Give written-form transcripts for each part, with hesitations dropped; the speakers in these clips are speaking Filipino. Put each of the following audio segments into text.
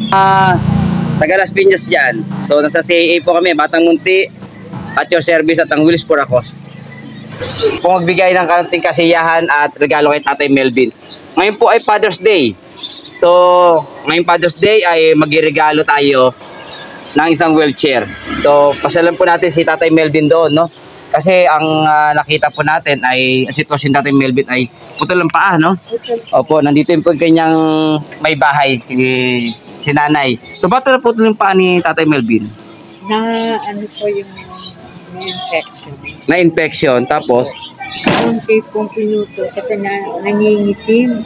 Taga Las Piñas dyan. So nasa CAA po kami, Batang Munti, at your service at ang Wheels for a Cause. Kung magbigay ng kaunting kasiyahan at regalo kay Tatay Melvin. Ngayon po ay Father's Day. So, ngayong Father's Day ay magregalo tayo ng isang wheelchair. So, pasyalan po natin si Tatay Melvin doon, no? Kasi ang nakita po natin ay, ang sitwasyon ni Tatay Melvin ay putol ang paa, no? Opo, nandito yung kanyang may bahay, si nanay. So, ba't na putol yung paa ni Tatay Melvin? Na ano po yung infection. Na-infection, tapos? Kunti pong pinutol kasi nangingitim.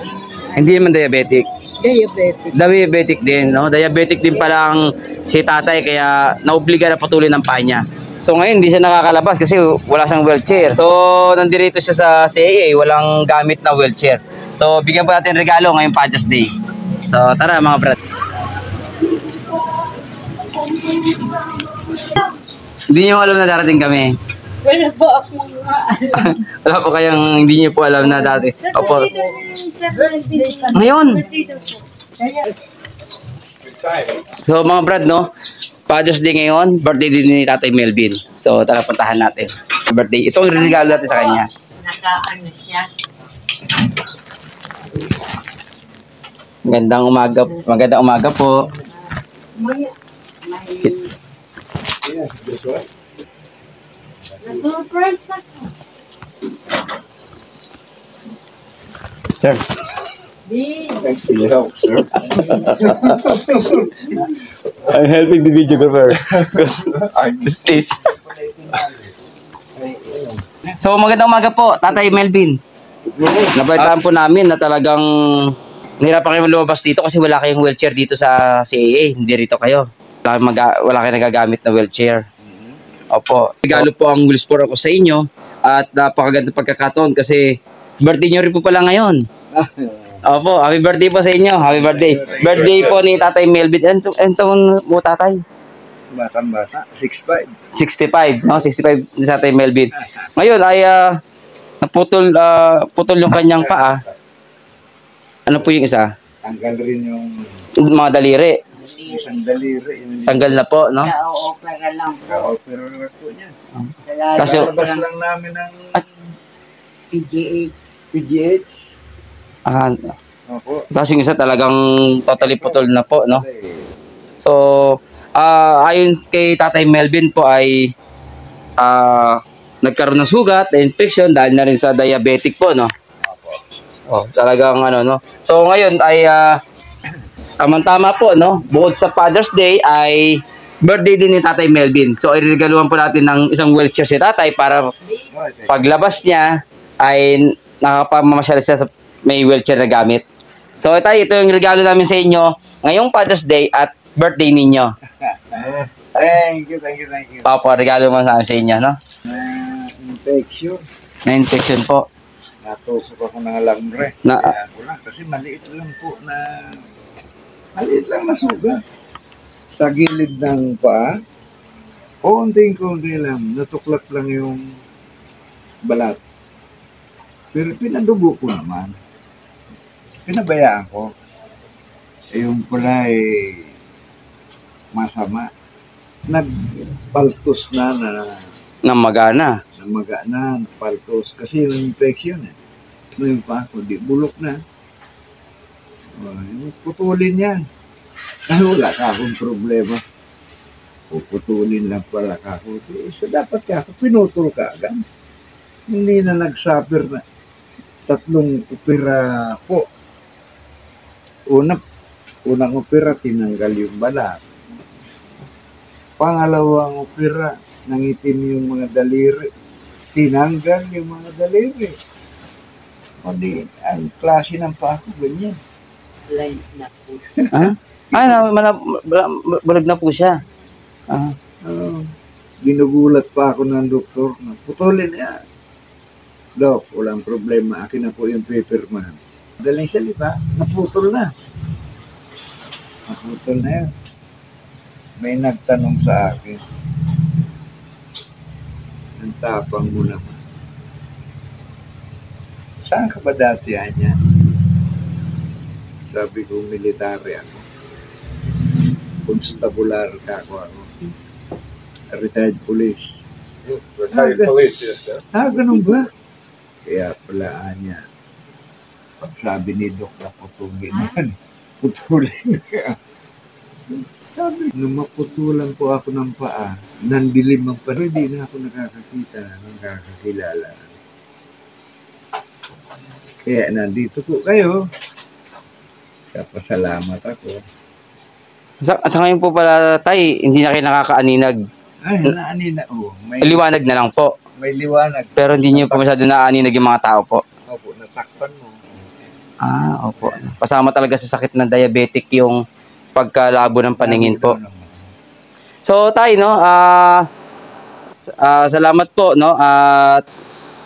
Hindi naman diabetic. Diabetic. Diabetic din, no? Diabetic din palang si tatay kaya naobliga na patuloy ng paa niya. So ngayon hindi siya nakakalabas kasi wala siyang wheelchair. So nandito siya sa CAA, walang gamit na wheelchair. So bigyan po natin regalo ngayong Father's Day. So tara mga brad. Hindi niyo alam na darating kami. Wala po akong Wala po kayang hindi niyo po alam na dati. Opo. Ngayon. So mga brad, no? Father's Day ngayon, birthday din ni Tatay Melvin. So tara puntahan natin. Birthday. Itong regalo natin sa kanya. nakaano siya. Magandang umaga po. May na-surprise ako. Sir. Thanks for your help, sir. I'm helping the videographer because I'm just this. So magandang umaga po, Tatay Melvin. Nabalitaan po namin na talagang nahirapan kayo lumabas dito kasi wala kayong wheelchair dito sa CAA. Hindi rito kayo. Wala kayong nagagamit na wheelchair. Opo. Regalo po ang Wheels for ako sa inyo at napakaganda pagkakataon kasi birthday nyo rin po pala ngayon. Opo, happy birthday po sa inyo. Happy birthday. Birthday po ni Tatay Melvin. Ano mo tatay? Batang-bata, 6'5". 65, no? 65 ni Tatay Melvin. Ngayon ay putol yung kanyang paa. Ano po yung isa? Tanggal rin yung Mga daliri. isang daliri. Yung Tanggal na po, no? Ka-opera lang po. ka-opera na po niya. Kasi Lalabas lang namin ng PGH. PGH. Opo. Kasi yung isa talagang totally putol na po, no? So, ayon kay Tatay Melvin po ay nagkaroon ng sugat, infection dahil na rin sa diabetic po, no? Oh, talagang ano, no? So, ngayon ay tamang-tama po, no? Bukod sa Father's Day ay birthday din ni Tatay Melvin. So, iregaluhan po natin ng isang wheelchair si Tatay para paglabas niya ay nakapamamasyal siya sa may wheelchair na gamit. So, ito yung regalo namin sa inyo ngayong Father's Day at birthday ninyo. Thank you. Opo, regalo mo sa amin sa inyo, no? Infection. Na-infection po. Natusok ako ng alambre. Kaya ko lang, kasi maliit lang na sugat. Sa gilid ng paa, konting-konti lang, natuklap lang yung balat. Pero pinadugo ko naman. Pinabayaan ko. Yung pala masama. Nagpaltos na Namagana. paltos. Kasi yung infection yung pa ako, di bulok na. Putulin yan. Ay, wala ka akong problema. Puputulin lang pala ka ako. So, dapat ka ako, pinutol ka agad. Hindi na nagsuffer na 3 opera po. Unang opera, tinanggal yung balat. Pangalawang opera, nangitim yung mga daliri. Tinanggal yung mga daliri. O di, ang klase ng paa ko, ganyan. Blind na po. Bulag na po siya. Ginugulat pa ako ng doktor na putulin niya. Dok, walang problema. Akin na po yung paperman. Daling salita, naputol na. Naputol na yan. May nagtanong sa akin, ang tapang mo naman. Saan ka ba dati, Anya? Sabi ko, military ako. constabular ka ako. Retired police. Retired police, yes, sir. Ganun ba? Kaya pala niya. Pag sabi ni Doc na putulin yan, putulin ka. Sabi, nung maputulan po ako ng paa, nandilim ang pa, hindi na ako nakakakita, nakakakilala. Kaya nandito po kayo. Kapasalamat ako. Sa ngayon po pala, tay, hindi na kayo nakakaaninag. Ay, naanina. May Liwanag na lang po. liwanag. Pero hindi niyo po masyado naaaninag yung mga tao po. Opo, natakpan mo. Opo. Kasama talaga sa sakit ng diabetic yung pagkalabo ng paningin po. So, tay, no, salamat po, no, at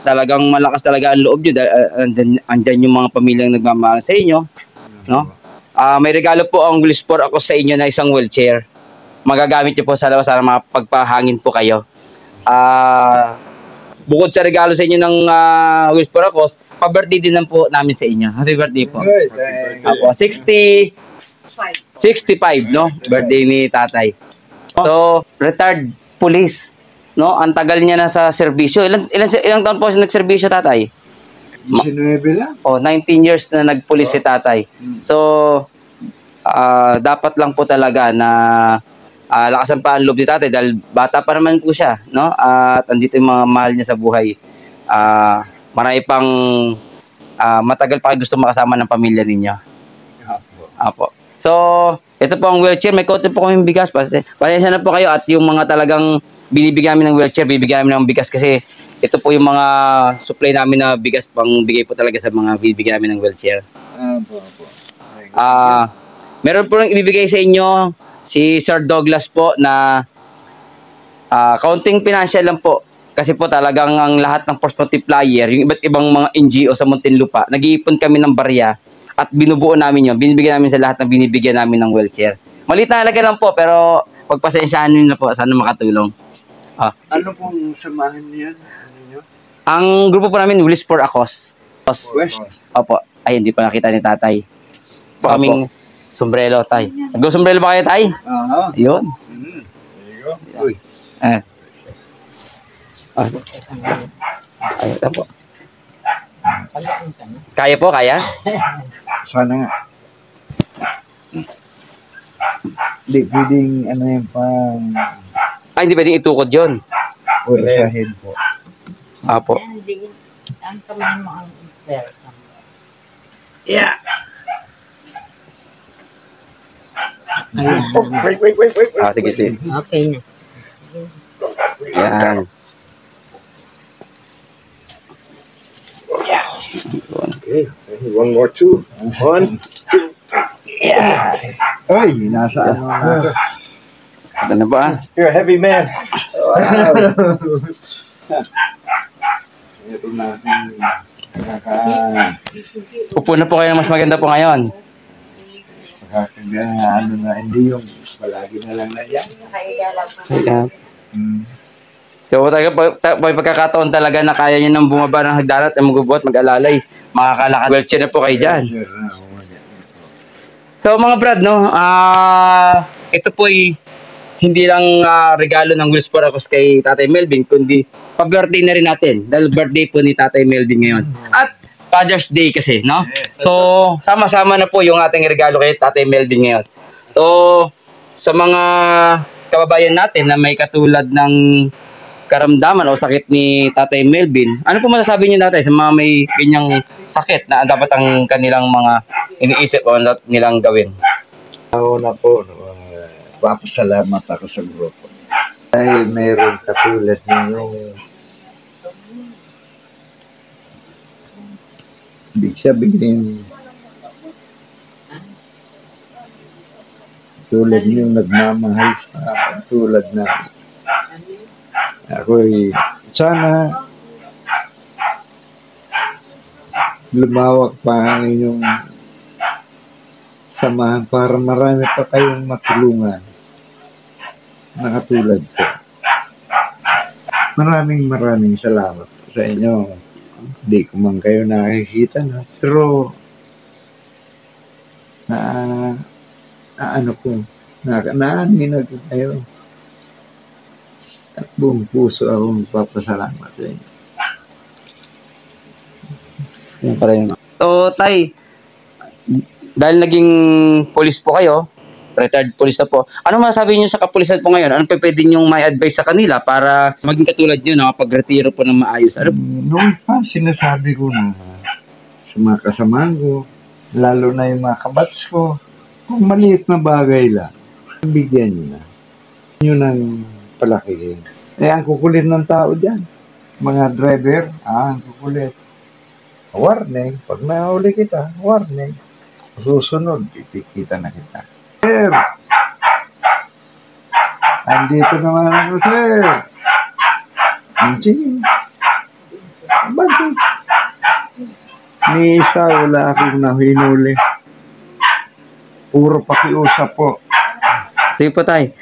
talagang malakas talaga ang loob nyo dahil andyan yung mga pamilyang nagmamahal sa inyo, no. May regalo po ang Willis for ako sa inyo na isang wheelchair. Magagamit nyo po sa labas para makapagpahangin po kayo. Bukod sa regalo sa inyo ng Willis for ako, pa-birthday din lang po namin sa inyo. Happy birthday po. Apo, 65, no? Birthday ni tatay. So, retired police, no? Ang tagal niya na sa serbisyo. Ilang taon po siya nagserbisyo, tatay? 19 lang. 19 years na nagpulis si tatay. So, dapat lang po talaga na lakasan pa ang loob ni tatay dahil bata pa naman po siya, no? At andito yung mga mahal niya sa buhay. Marami pang matagal pa kayo gusto makasama ng pamilya ninyo. Apo. So, ito po ang wheelchair. May konti po kaming bigas. Pasensya na po kayo at yung mga talagang binibigyan namin ng wheelchair, bibigyan namin ng bigas kasi ito po yung mga supply namin na bigas pang bigay po talaga sa mga bibigyan namin ng wheelchair. Meron po nang ibibigay sa inyo si Sir Douglas po na counting financial lang po. Kasi po talagang ang lahat ng force multiplier, yung iba't ibang mga NGO sa Muntinlupa, nag-iipon kami ng barya at binubuo namin yun. Binibigyan namin sa lahat ng binibigyan namin ng wheelchair. Maliit na halaga lang po pero pagpasensyahan nyo na po, sana makatulong. Ano pong samahan niyan? Ang grupo po namin, Willis for Akos. West. Opo. Ay, hindi pa nakita ni tatay. Kaming sombrero, tay. Nag-sombrero ba kayo, tay? Yun. There you go. Uy. Ay, ito po. Kaya po, kaya? Sana nga. Hindi, pwedeng ano yung pang Ay, hindi pwedeng itukod yun. orasahin po. Apo. Hindi. Ang kamay mo ang person. Yeah. Wait. Sige, sige. Okay na. Yan. Okay, one more, two. One. Ay, nasa ano na. Ito na ba? You're a heavy man. Ito natin. Upo na po kayo na mas maganda po ngayon. Ano na, hindi yung palagi na lang na yan. Ayan. Hmm. So, may pagkakataon talaga na kaya niya nang bumaba ng hagdanan at magbubuhat, mag-alalay. Makakalakad. Wheelchair na po kayo dyan. So, mga brad, no? Ito po ay hindi lang regalo ng Willis for Akos kay Tatay Melvin, kundi pa-birthday na rin natin. Dahil birthday po ni Tatay Melvin ngayon. At Father's Day kasi, no? So, sama-sama na po yung ating regalo kay Tatay Melvin ngayon. So, sa mga kababayan natin na may katulad ng karamdaman o sakit ni Tatay Melvin, ano po masasabi niyo tatay sa mga may ganyang sakit na dapat ang kanilang mga iniisip o nilang gawin? Una po, papasalamat ako sa grupo. Dahil mayroon katulad ninyong ibig sabihin tulad niyong nagmamahal sa akin, tulad na ako'y sana lumawak pa ang inyong samahan para marami pa kayong matulungan na katulad ko. Maraming salamat sa inyo. Hindi ko man kayo nakikita na. Pero ano ko, Naaninag kayo. At buong puso akong papasalamat sa inyo. Yun pa rin. So, Tay, dahil naging police po kayo, retired police na po, ano masasabi niyo sa kapulisan po ngayon? Ano pa pwede niyong may advice sa kanila para maging katulad niyo na pag-retiro po ng maayos? Ano? Noon pa, sinasabi ko na sa mga kasamahan ko, lalo na yung mga kabats ko, kung maliit na bagay lang, bigyan nyo na. Yun ang palakihin. Ang kukulit ng tao dyan. Mga driver, ang kukulit. Warning, pag nahuli kita, warning. Susunod, titikita na kita. Sir! Andito naman ako, sir! Sige. Bakit? Ni isa, wala akong nahinuli. Puro pakiusap po. Sige po, Tay.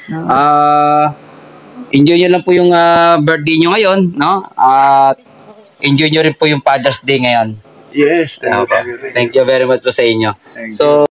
Enjoy nyo lang po yung birthday nyo ngayon, no? At enjoy nyo rin po yung Father's Day ngayon. Yes, Thank you very much po sa inyo. Thank you. So,